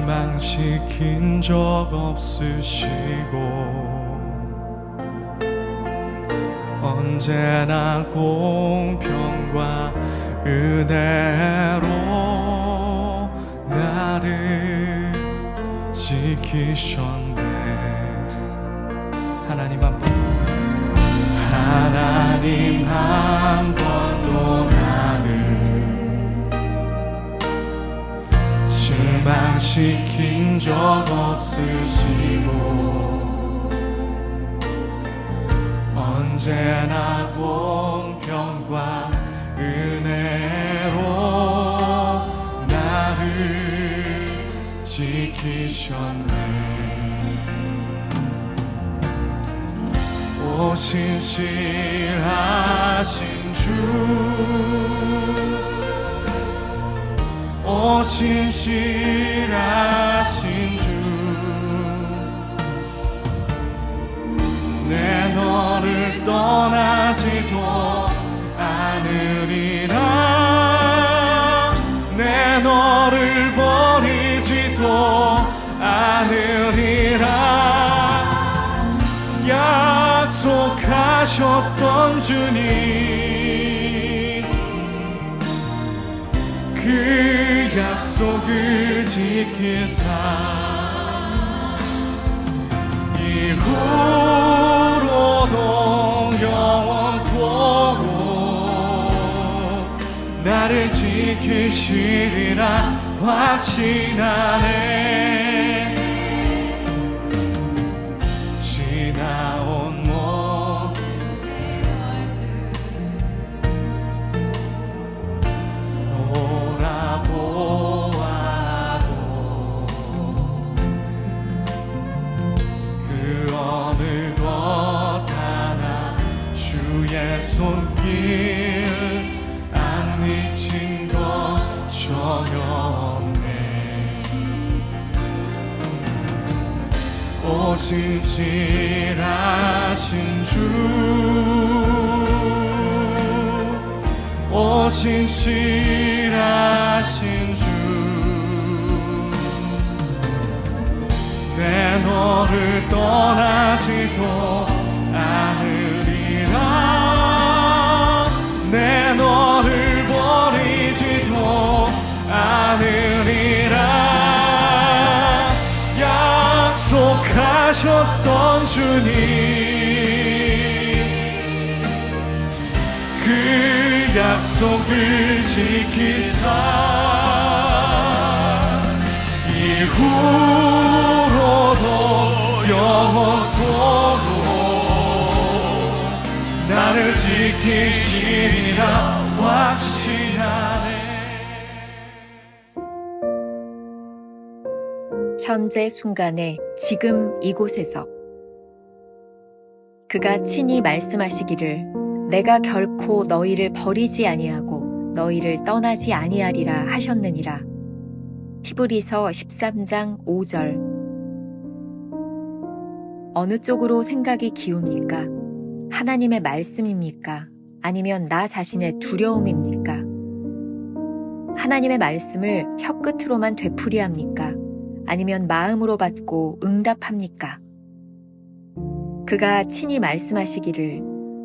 실망시킨 적 없으시고 언제나 공평과 은혜로 나를 지키셨네. 하나님 한 번도 나를 실망시킨 적 없으시고 언제나 공평과 은혜로 나를 지키셨네. 오 신실하신 주, 오 신실하신 주, 내 너를 떠나지도 않으리라. 내 너를 버리지도 않으리라. 약속하셨던 주님, 그 약속을 지키사 이후로도 영원토록 나를 지키시리라 확신하네. 지나온 모든 세월들 돌아보아도 그 어느 것 하나 주의 손길 안 미친 것 전혀 없네. 오 신실하신 주, 오 신실하신 주, 내 너를 떠나지도 않으리라. 내 너를 버리지도 않으리라. 약속하셨던 주님, 그 약속을 지키사 이후로도 영원토록 나를 지키시리라 확신하네. 현재 순간에 지금 이곳에서 그가 친히 말씀하시기를 내가 결코 너희를 버리지 아니하고 너희를 떠나지 아니하리라 하셨느니라. 히브리서 13장 5절. 어느 쪽으로 생각이 기웁니까? 하나님의 말씀입니까? 아니면 나 자신의 두려움입니까? 하나님의 말씀을 혀끝으로만 되풀이합니까? 아니면 마음으로 받고 응답합니까? 그가 친히 말씀하시기를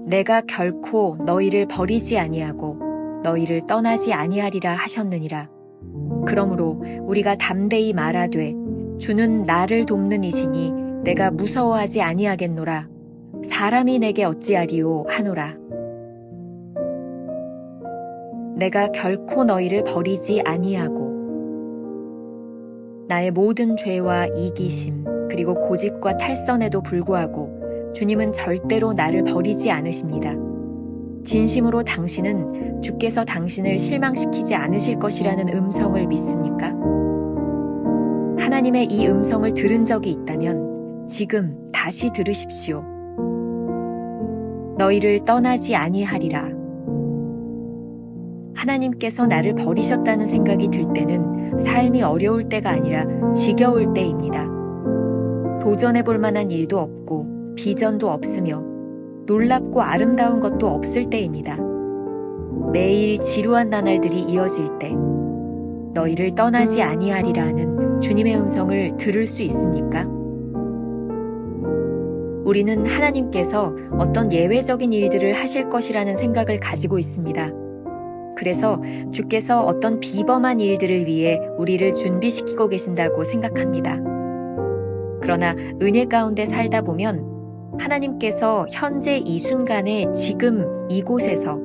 내가 결코 너희를 버리지 아니하고 너희를 떠나지 아니하리라 하셨느니라. 그러므로 우리가 담대히 말하되 주는 나를 돕는 이시니 내가 무서워하지 아니하겠노라. 사람이 내게 어찌하리요 하노라. 내가 결코 너희를 버리지 아니하고 나의 모든 죄와 이기심 그리고 고집과 탈선에도 불구하고 주님은 절대로 나를 버리지 않으십니다. 진심으로 당신은 주께서 당신을 실망시키지 않으실 것이라는 음성을 믿습니까? 하나님의 이 음성을 들은 적이 있다면 지금 다시 들으십시오. 너희를 떠나지 아니하리라. 하나님께서 나를 버리셨다는 생각이 들 때는 삶이 어려울 때가 아니라 지겨울 때입니다. 도전해 볼 만한 일도 없고 비전도 없으며 놀랍고 아름다운 것도 없을 때입니다. 매일 지루한 나날들이 이어질 때 너희를 떠나지 아니하리라 하는 주님의 음성을 들을 수 있습니까? 우리는 하나님께서 어떤 예외적인 일들을 하실 것이라는 생각을 가지고 있습니다. 그래서 주께서 어떤 비범한 일들을 위해 우리를 준비시키고 계신다고 생각합니다. 그러나 은혜 가운데 살다 보면 하나님께서 현재 이 순간에 지금 이곳에서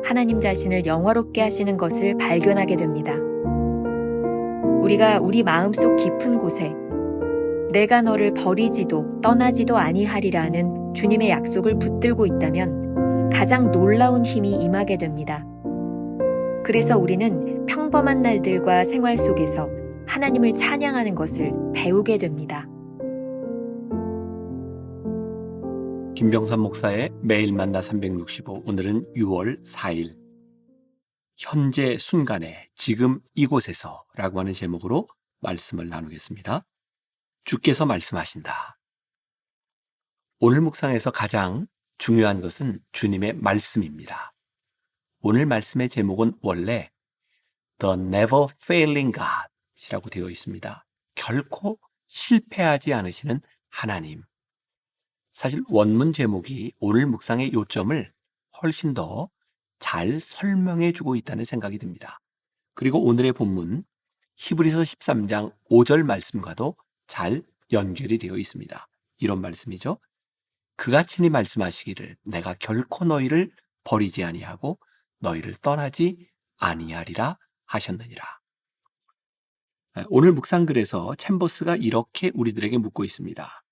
하나님 자신을 영화롭게 하시는 것을 발견하게 됩니다. 우리가 우리 마음속 깊은 곳에 내가 너를 버리지도 떠나지도 아니하리라는 주님의 약속을 붙들고 있다면 가장 놀라운 힘이 임하게 됩니다. 그래서 우리는 평범한 날들과 생활 속에서 하나님을 찬양하는 것을 배우게 됩니다. 김병삼 목사의 매일 만나 365, 오늘은 6월 4일 현재 순간에 지금 이곳에서 라고 하는 제목으로 말씀을 나누겠습니다. 주께서 말씀하신다. 오늘 묵상에서 가장 중요한 것은 주님의 말씀입니다. 오늘 말씀의 제목은 원래 The Never Failing God이라고 되어 있습니다. 결코 실패하지 않으시는 하나님. 사실 원문 제목이 오늘 묵상의 요점을 훨씬 더 잘 설명해 주고 있다는 생각이 듭니다. 그리고 오늘의 본문 히브리서 13장 5절 말씀과도 잘 연결이 되어 있습니다. 이런 말씀이죠. 그가 친히 말씀하시기를 내가 결코 너희를 버리지 아니하고 너희를 떠나지 아니하리라 하셨느니라. 오늘 묵상글에서 챔버스가 이렇게 우리들에게 묻고 있습니다.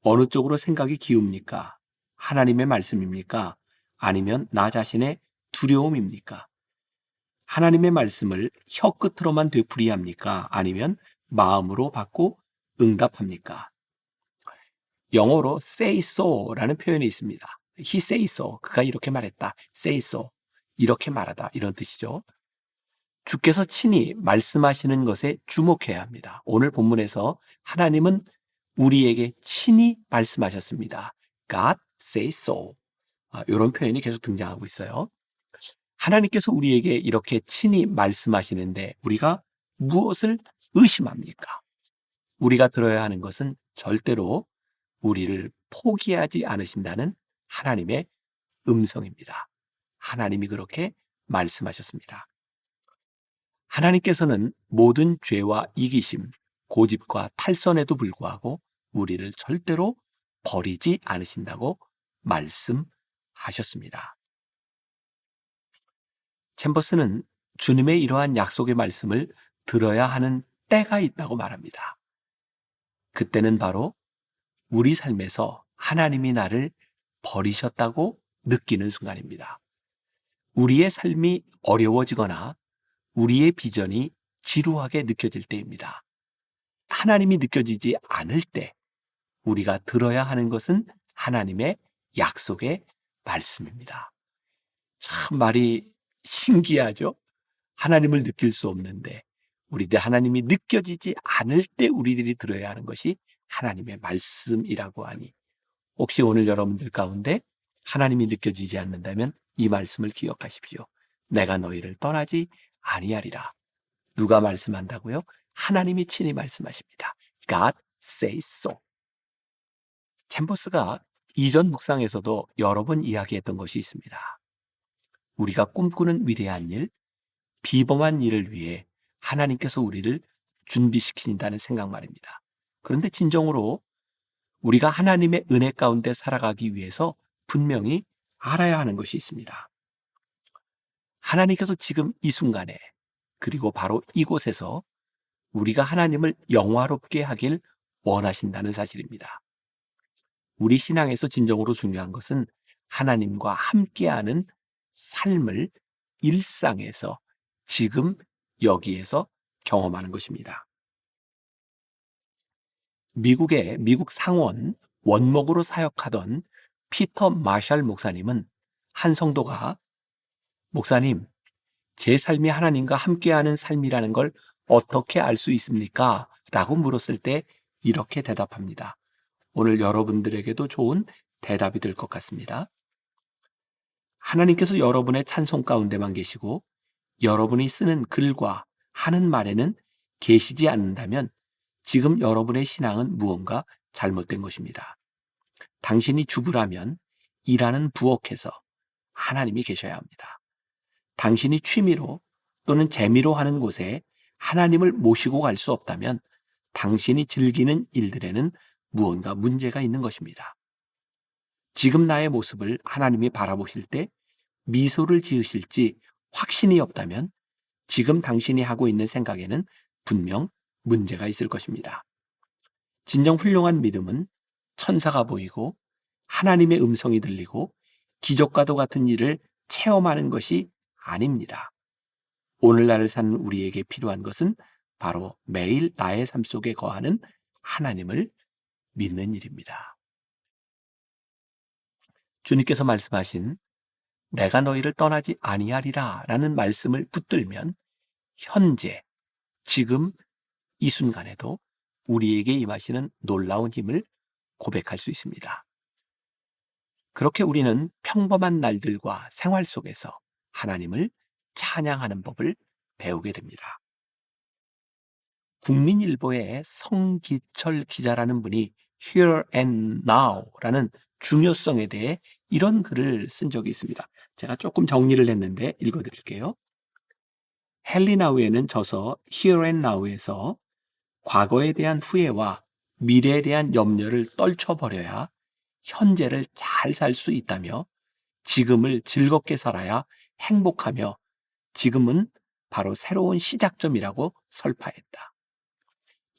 어느 쪽으로 생각이 기웁니까? 하나님의 말씀입니까? 아니면 나 자신의 두려움입니까? 하나님의 말씀을 혀끝으로만 되풀이합니까? 아니면 마음으로 받고 응답합니까? 영어로 say so라는 표현이 있습니다. He say so, 그가 이렇게 말했다. say so, 이렇게 말하다, 이런 뜻이죠. 주께서 친히 말씀하시는 것에 주목해야 합니다. 오늘 본문에서 하나님은 우리에게 친히 말씀하셨습니다. God say so. 이런 표현이 계속 등장하고 있어요. 하나님께서 우리에게 이렇게 친히 말씀하시는데 우리가 무엇을 의심합니까? 우리가 들어야 하는 것은 절대로 우리를 포기하지 않으신다는 하나님의 음성입니다. 하나님이 그렇게 말씀하셨습니다. 하나님께서는 모든 죄와 이기심, 고집과 탈선에도 불구하고 우리를 절대로 버리지 않으신다고 말씀하셨습니다. 챔버스는 주님의 이러한 약속의 말씀을 들어야 하는 때가 있다고 말합니다. 그때는 바로 우리 삶에서 하나님이 나를 버리셨다고 느끼는 순간입니다. 우리의 삶이 어려워지거나 우리의 비전이 지루하게 느껴질 때입니다. 하나님이 느껴지지 않을 때 우리가 들어야 하는 것은 하나님의 약속의 말씀입니다. 참 말이 신기하죠? 하나님을 느낄 수 없는데 우리들 하나님이 느껴지지 않을 때 우리들이 들어야 하는 것이 하나님의 말씀이라고 하니 혹시 오늘 여러분들 가운데 하나님이 느껴지지 않는다면 이 말씀을 기억하십시오. 내가 너희를 떠나지 아니하리라. 누가 말씀한다고요? 하나님이 친히 말씀하십니다. God say so. 챔버스가 이전 묵상에서도 여러 번 이야기했던 것이 있습니다. 우리가 꿈꾸는 위대한 일, 비범한 일을 위해 하나님께서 우리를 준비시킨다는 생각 말입니다. 그런데 진정으로 우리가 하나님의 은혜 가운데 살아가기 위해서 분명히 알아야 하는 것이 있습니다. 하나님께서 지금 이 순간에 그리고 바로 이곳에서 우리가 하나님을 영화롭게 하길 원하신다는 사실입니다. 우리 신앙에서 진정으로 중요한 것은 하나님과 함께하는 삶을 일상에서 지금 여기에서 경험하는 것입니다. 미국의 미국 상원 원목으로 사역하던 피터 마샬 목사님은 한 성도가 목사님, 제 삶이 하나님과 함께하는 삶이라는 걸 어떻게 알 수 있습니까? 라고 물었을 때 이렇게 대답합니다. 오늘 여러분들에게도 좋은 대답이 될 것 같습니다. 하나님께서 여러분의 찬송 가운데만 계시고 여러분이 쓰는 글과 하는 말에는 계시지 않는다면 지금 여러분의 신앙은 무언가 잘못된 것입니다. 당신이 주부라면 일하는 부엌에서 하나님이 계셔야 합니다. 당신이 취미로 또는 재미로 하는 곳에 하나님을 모시고 갈 수 없다면 당신이 즐기는 일들에는 무언가 문제가 있는 것입니다. 지금 나의 모습을 하나님이 바라보실 때 미소를 지으실지 확신이 없다면 지금 당신이 하고 있는 생각에는 분명 문제가 있을 것입니다. 진정 훌륭한 믿음은 천사가 보이고 하나님의 음성이 들리고 기적과도 같은 일을 체험하는 것이 아닙니다. 오늘날을 사는 우리에게 필요한 것은 바로 매일 나의 삶 속에 거하는 하나님을 믿는 일입니다. 주님께서 말씀하신 내가 너희를 떠나지 아니하리라 라는 말씀을 붙들면 현재, 지금 이 순간에도 우리에게 임하시는 놀라운 힘을 고백할 수 있습니다. 그렇게 우리는 평범한 날들과 생활 속에서 하나님을 찬양하는 법을 배우게 됩니다. 국민일보의 성기철 기자라는 분이 Here and Now라는 중요성에 대해 이런 글을 쓴 적이 있습니다. 제가 조금 정리를 했는데 읽어드릴게요. 헨리 나우에는 저서 Here and Now에서 과거에 대한 후회와 미래에 대한 염려를 떨쳐버려야 현재를 잘 살 수 있다며 지금을 즐겁게 살아야 행복하며 지금은 바로 새로운 시작점이라고 설파했다.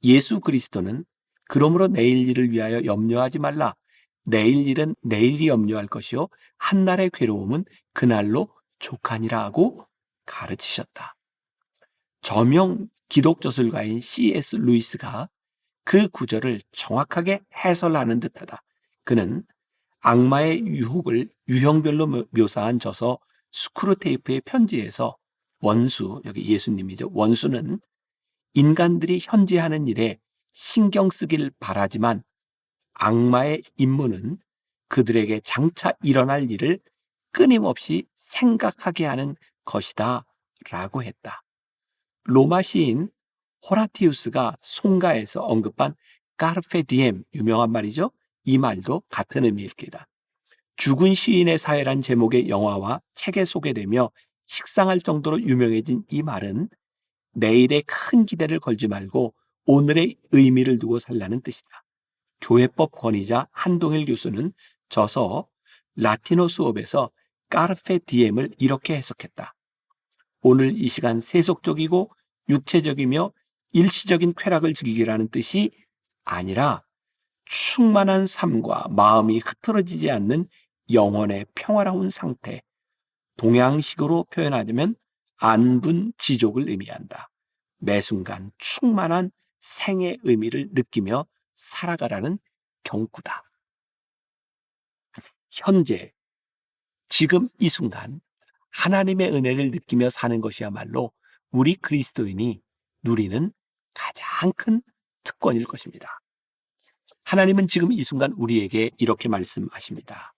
예수 그리스도는 그러므로 내일 일을 위하여 염려하지 말라. 내일 일은 내일이 염려할 것이요 한날의 괴로움은 그날로 족하니라 하고 가르치셨다. 저명 기독저술가인 C.S. 루이스가 그 구절을 정확하게 해설하는 듯하다. 그는 악마의 유혹을 유형별로 묘사한 저서 스크루테이프의 편지에서 원수, 여기 예수님이죠. 원수는 인간들이 현재 하는 일에 신경 쓰길 바라지만 악마의 임무는 그들에게 장차 일어날 일을 끊임없이 생각하게 하는 것이다 라고 했다. 로마 시인 호라티우스가 송가에서 언급한 까르페 디엠, 유명한 말이죠. 이 말도 같은 의미일 게다. 죽은 시인의 사회란 제목의 영화와 책에 소개되며 식상할 정도로 유명해진 이 말은 내일에 큰 기대를 걸지 말고 오늘의 의미를 두고 살라는 뜻이다. 교회법 권위자 한동일 교수는 저서 라틴어 수업에서 까르페 디엠을 이렇게 해석했다. 오늘 이 시간 세속적이고 육체적이며 일시적인 쾌락을 즐기라는 뜻이 아니라 충만한 삶과 마음이 흐트러지지 않는 영혼의 평화로운 상태, 동양식으로 표현하자면 안분지족을 의미한다. 매 순간 충만한 생의 의미를 느끼며 살아가라는 경구다. 현재, 지금 이 순간 하나님의 은혜를 느끼며 사는 것이야말로 우리 그리스도인이 누리는 가장 큰 특권일 것입니다. 하나님은 지금 이 순간 우리에게 이렇게 말씀하십니다.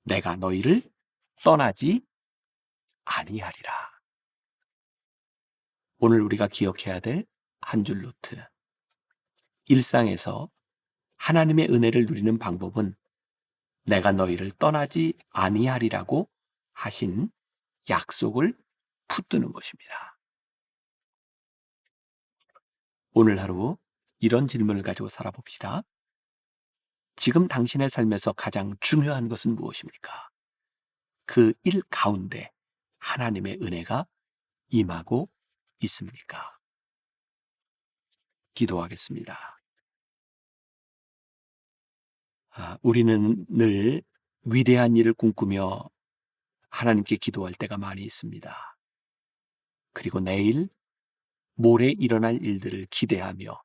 내가 너희를 떠나지 아니하리라. 오늘 우리가 기억해야 될 한 줄 노트. 일상에서 하나님의 은혜를 누리는 방법은 내가 너희를 떠나지 아니하리라고 하신 약속을 붙드는 것입니다. 오늘 하루 이런 질문을 가지고 살아봅시다. 지금 당신의 삶에서 가장 중요한 것은 무엇입니까? 그 일 가운데 하나님의 은혜가 임하고 있습니까? 기도하겠습니다. 우리는 늘 위대한 일을 꿈꾸며 하나님께 기도할 때가 많이 있습니다. 그리고 내일, 모레 일어날 일들을 기대하며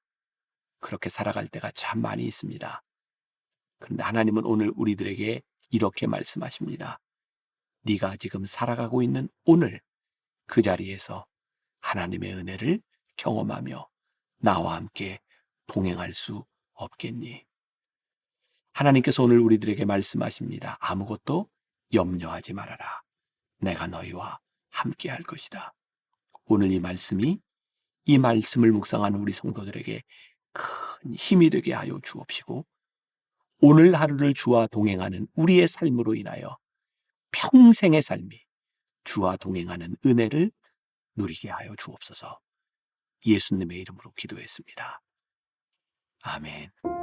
그렇게 살아갈 때가 참 많이 있습니다. 그런데 하나님은 오늘 우리들에게 이렇게 말씀하십니다. 네가 지금 살아가고 있는 오늘 그 자리에서 하나님의 은혜를 경험하며 나와 함께 동행할 수 없겠니? 하나님께서 오늘 우리들에게 말씀하십니다. 아무것도 염려하지 말아라. 내가 너희와 함께 할 것이다. 오늘 이 말씀이 이 말씀을 묵상하는 우리 성도들에게 큰 힘이 되게 하여 주옵시고 오늘 하루를 주와 동행하는 우리의 삶으로 인하여 평생의 삶이 주와 동행하는 은혜를 누리게 하여 주옵소서. 예수님의 이름으로 기도했습니다. 아멘.